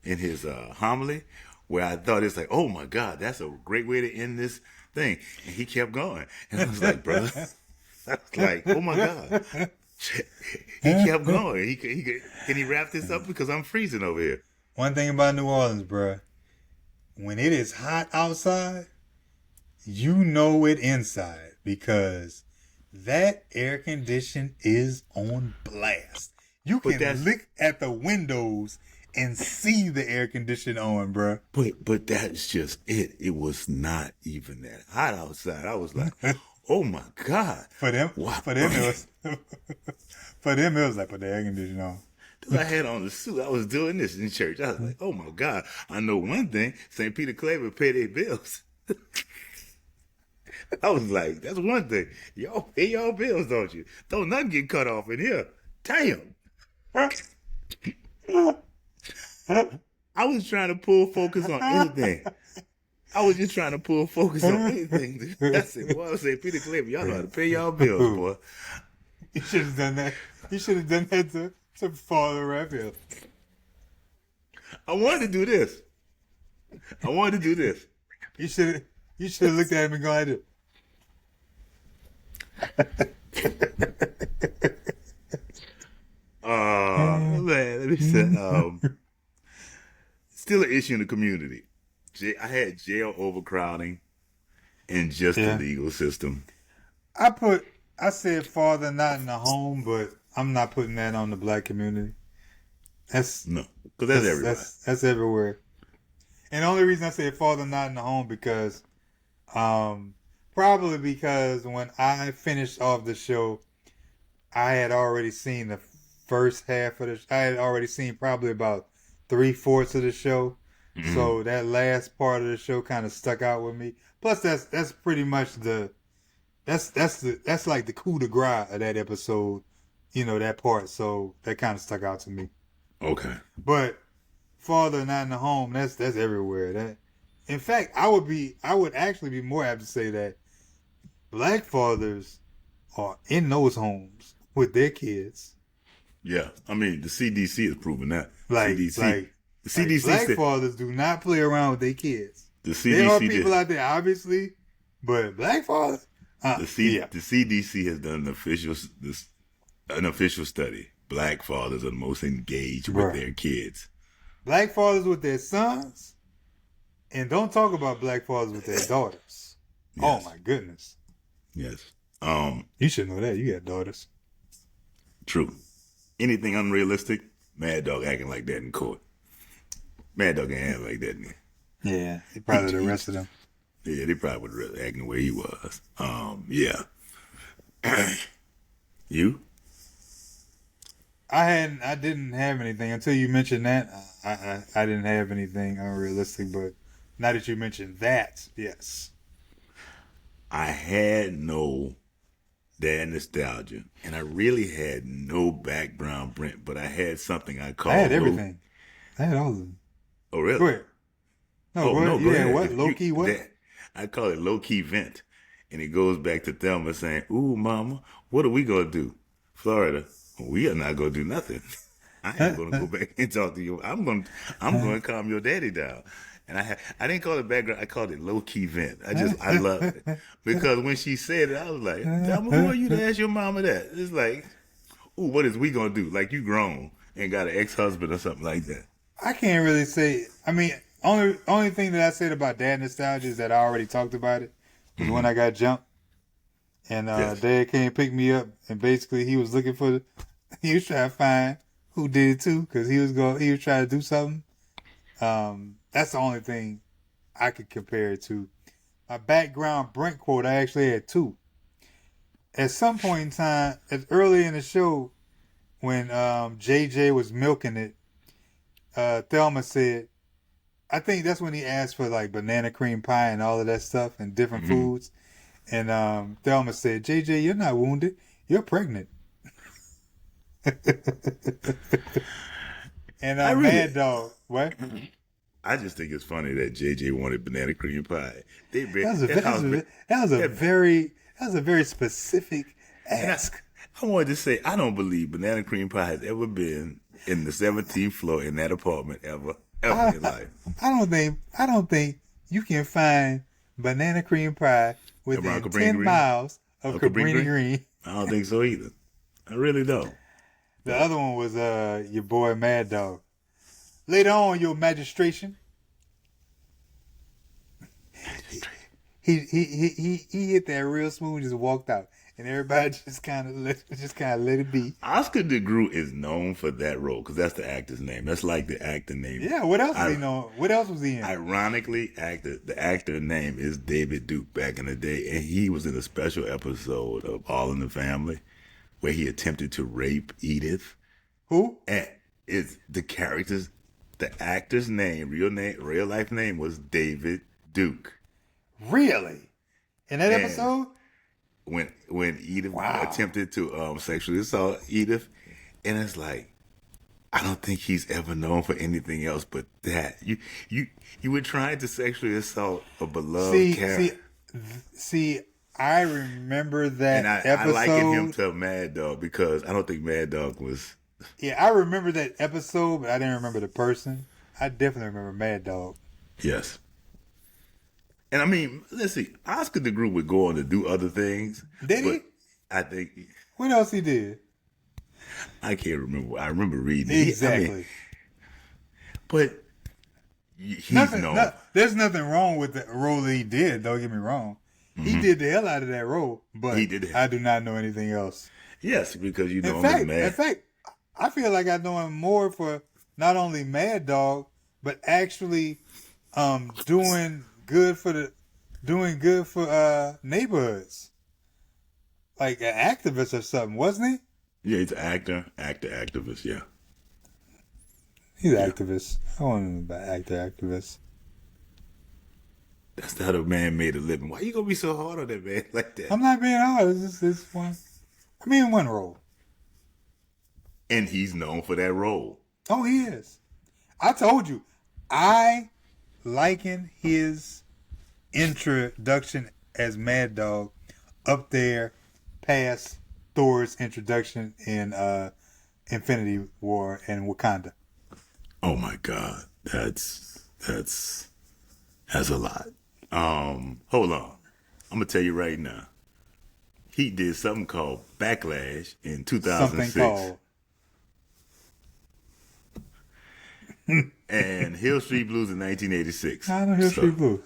his homily where I thought it's like, oh my God, that's a great way to end this thing. And he kept going, and I was like, brother, I was like, oh my God. He kept going. Can he wrap this up because I'm freezing over here? One thing about New Orleans, bruh, when it is hot outside, you know it inside because that air condition is on blast. You But can that's- look at the windows and see the air condition on, bruh. But that's just it. It was not even that hot outside. I was like, oh my God. For them, Wow. for them it was, for them it was like put the air conditioner on. Dude, I had on the suit. I was doing this in church. I was like, oh my God. I know one thing. St. Peter Claver pay their bills. I was like, that's one thing. Y'all pay y'all bills, don't you? Don't nothing get cut off in here. Damn. I was trying to pull focus on anything. I was just trying to pull focus on anything. That's it. Boy, I said, Peter Claver, y'all know how to pay y'all bills, boy. You should have done that. You should have done that to Father Raphael. I wanted to do this. You should have looked at him and gone like Man, let me say, still an issue in the community. I had jail overcrowding and just Yeah. the legal system. I said father not in the home, but I'm not putting that on the black community. That's No, because that's everybody. That's everywhere. And the only reason I said father not in the home because, probably because when I finished off the show, I had already seen the first half of I had already seen probably about 3/4 of the show. Mhm. So that last part of the show kind of stuck out with me. Plus, that's pretty much that's like the coup de grace of that episode, that part. So that kind of stuck out to me. Okay. But father not in the home, that's everywhere. That, in fact, I would actually be more apt to say that black fathers are in those homes with their kids. Yeah, I mean the CDC has proven that. Like, the CDC black said fathers do not play around with their kids. the There are CDC people did. out there, obviously, but black fathers, The CDC has done an official study. Black fathers are the most engaged with Right. their kids. black fathers with their sons, and don't talk about black fathers with their daughters. Yes. Oh my goodness, Yes. you should know that. You got daughters. True. Anything unrealistic, Mad Dog acting like that in court. Mad Dog ain't act like that. Yeah, probably the rest of them. Yeah, they probably would really acting the way he was. Yeah. You? I didn't have anything until you mentioned that. I didn't have anything unrealistic, but now that you mentioned that, yes. I had no dad nostalgia, and I really had no background Brent, but I had something I called I had everything. I had all of them. Oh, really? Go ahead. No, go ahead. You had what? Low key what? I call it low key vent, and it goes back to Thelma saying, "Ooh, mama, what are we gonna do? Florida, we are not gonna do nothing. I ain't gonna go back and talk to you. I'm gonna calm your daddy down." And I didn't call it background. I called it low key vent. I love it because when she said it, I was like, "Thelma, who are you to ask your mama that?" It's like, "Ooh, what is we gonna do? Like you grown and got an ex-husband or something like that." I can't really say. I mean, only thing that I said about dad nostalgia is that I already talked about it. Was when I got jumped, and Yes. dad came and picked me up, and basically he was looking for, he was trying to find who did it too, because he was trying to do something. That's the only thing I could compare it to. My background Brent quote, I actually had two. At some point in time, early in the show, when JJ was milking it, Thelma said, I think that's when he asked for like banana cream pie and all of that stuff and different foods. And Thelma said, JJ, you're not wounded. You're pregnant. And I really- Mad Dog, what? I just think it's funny that JJ wanted banana cream pie. They That was a very specific ask. I wanted to say I don't believe banana cream pie has ever been in the 17th floor in that apartment ever in life. I don't think you can find banana cream pie within Around Cabrini 10 Green? miles of Cabrini Cabrini Green? Green. I don't think so either. I really don't. The other one was your boy Mad Dog. Later on, your magistration. He hit that real smooth, just walked out, and everybody just kind of let it be. Oscar DeGroot is known for that role because that's the actor's name. That's like the actor name. Yeah, what else is he known? What else was he in? Ironically, the actor name is David Duke back in the day, and he was in a special episode of All in the Family where he attempted to rape Edith. Who? And it's the actor's name, real life name was David Duke. Really? In that And episode? When Edith Wow. attempted to sexually assault Edith, and it's like, I don't think he's ever known for anything else but that. You were trying to sexually assault a beloved character. See, I remember that And I episode. liken him to Mad Dog because I don't think Mad Dog was. Yeah, I remember that episode, but I didn't remember the person. I definitely remember Mad Dog. Yes. And I mean, let's see. Oscar DeGroot would go on to do other things. Did he? but I think What else he did? I can't remember. I remember reading it. Exactly. But he's known. There's nothing wrong with the role that he did. Don't get me wrong. He did the hell out of that role, but He did it. I do not know anything else. Yes, because you know In him as fact, I feel like I know him more for not only Mad Dog, but actually doing good for neighborhoods, like an activist or something, wasn't Yeah, he's an activist. Yeah. he? He's an activist. I want to know about activist. That's how the man made a living. Why you gonna be so hard on that man like that? I'm not being hard. It's just one. I mean, one role. And he's known for that role. Oh, he is. I told you, I liken his introduction as Mad Dog up there past Thor's introduction in Infinity War and Wakanda. Oh my God, that's a lot. Hold on, I'm gonna tell you right now. He did something called Backlash in 2006. Something called. And Hill Street Blues in 1986. I know Hill Street Blues.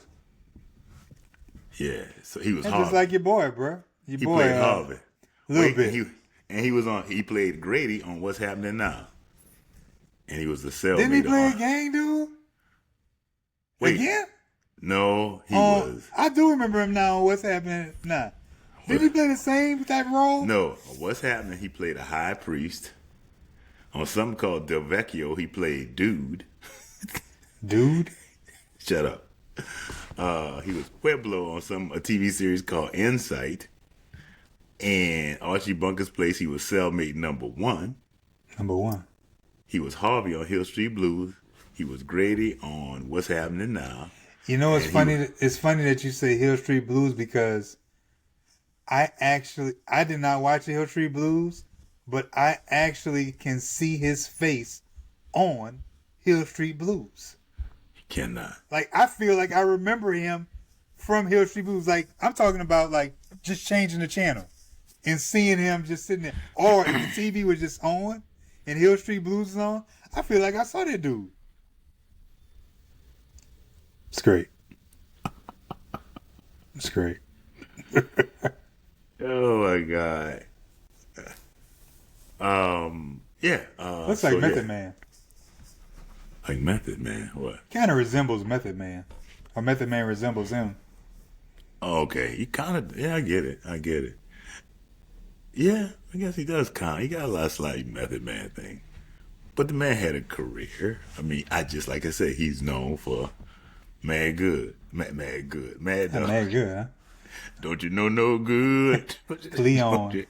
Yeah, so he was That's Harvey. just like your boy, bro. Your He boy, played Harvey. a little bit. He played Grady on What's Happening Now. And he was the cellmate. Didn't he play a on- gang dude? Wait, Again? no, he was. I do remember him now. What's happening now? Did he play the same type of role? No, What's Happening? He played a high priest. On something called Del Vecchio, he played Dude. Dude. Shut up. He was Pueblo on a TV series called Insight. And Archie Bunker's Place, he was cellmate number 1. Number one. He was Harvey on Hill Street Blues. He was Grady on What's Happening Now. You know, it's And funny. It's funny that you say Hill Street Blues because I did not watch the Hill Street Blues, but I actually can see his face on Hill Street Blues. Cannot. Like, I feel like I remember him from Hill Street Blues. Like, I'm talking about like just changing the channel and seeing him just sitting there, or if the TV was just on and Hill Street Blues is on. I feel like I saw that dude. It's great. It's great. Oh my God. Yeah. Looks like so, Method yeah. Man. Like Method Man. What? Kind of resembles Method Man, or Method Man resembles him. Oh, okay. He kind of. Yeah, I get it. Yeah, I guess he does kind of. He got a lot of slight Method Man thing. But the man had a career. I mean, like I said, he's known for mad good. Mad good. Mad dog. Mad good, huh? Don't you know no good? Cleon.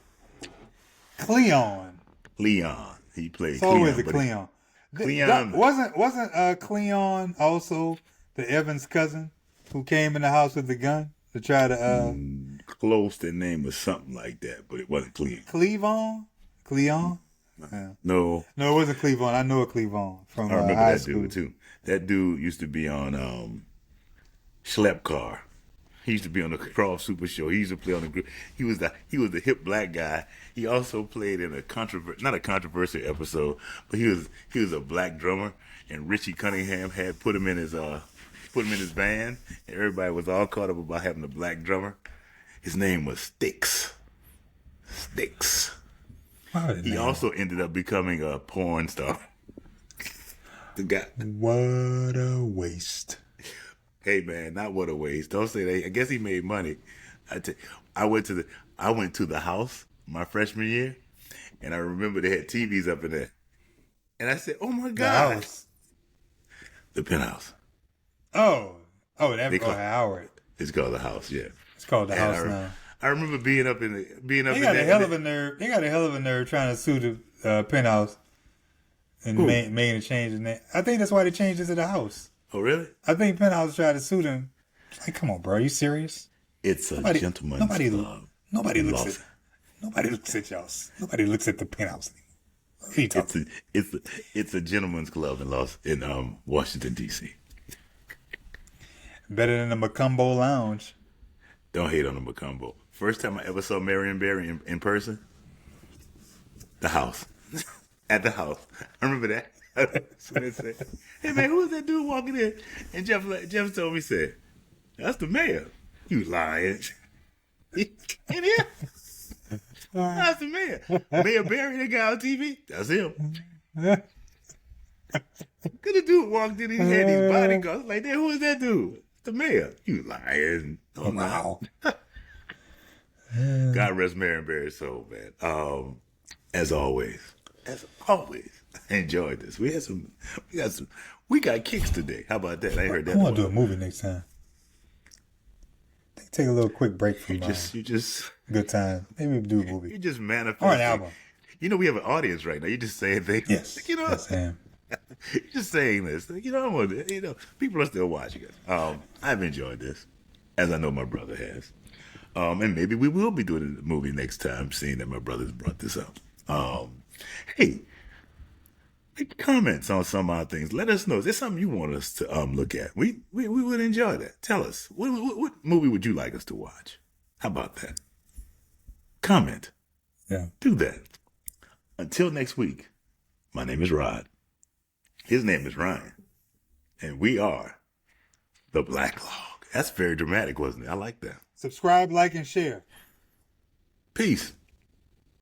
Cleon. Cleon. He played It's Cleon. always a but Cleon. Cleon. Wasn't Cleon also the Evans cousin who came in the house with the gun to try to Close, the name was something like that, but it wasn't Cleon. Cleavon? Cleon? Yeah. No. No, it wasn't Cleavon. I know a Cleavon from I remember high that school. dude too. That dude used to be on Schlepp Car. He used to be on the Crawl Super Show. He used to play on the group. He was the hip black guy. He also played in not a controversial episode, but he was a black drummer, and Richie Cunningham had put him in his band, and everybody was all caught up about having a black drummer. His name was Styx. Styx. He also ended up becoming a porn star. The guy. What a waste. Hey man, not what a waste. Don't say that. I guess he made money. I went to the house my freshman year, and I remember they had TVs up in there, and I said, "Oh my god, the penthouse." Oh, Howard. It's called the house. Yeah, it's called the house now. I remember being up in there. They got a hell of a nerve trying to sue the penthouse and making a change in that. I think that's why they changed it to the house. Oh, really? I think Penthouse tried to sue them. Like, come on, bro, are you serious? It's a gentleman's club. Nobody looks at y'all. Nobody looks at the Penthouse anymore. What are you talking? It's a gentleman's club in Washington D.C. Better than the Macumbo Lounge. Don't hate on the Macumbo. First time I ever saw Marion Barry in person, the house. At the house. I remember that. So they said, "Hey man, who was that dude walking in?" And Jeff told me, said, "That's the mayor." You lying. In here? That's the mayor. Mayor Barry, that guy on TV? That's him. Cause the dude walked in and he had these bodyguards like that. Who is that dude? The mayor. You lying. Oh, wow. God rest Marion Barry's soul, man. As always, I enjoyed this. We got kicks today. How about that? I ain't heard that. I want to do a movie next time. Take a little quick break from you just good time. Maybe we do a movie. You just manifest. Or an album. You know we have an audience right now. You just saying things. Yes. You know. Yes, I am. You're just saying this. You know, people are still watching it. I've enjoyed this, as I know my brother has. And maybe we will be doing a movie next time, seeing that my brother's brought this up. Hey, make comments on some of our things. Let us know. Is there something you want us to look at? We would enjoy that. Tell us. What movie would you like us to watch? How about that? Comment. Yeah. Do that. Until next week, my name is Rod. His name is Ryan. And we are the Black Log. That's very dramatic, wasn't it? I like that. Subscribe, like, and share. Peace.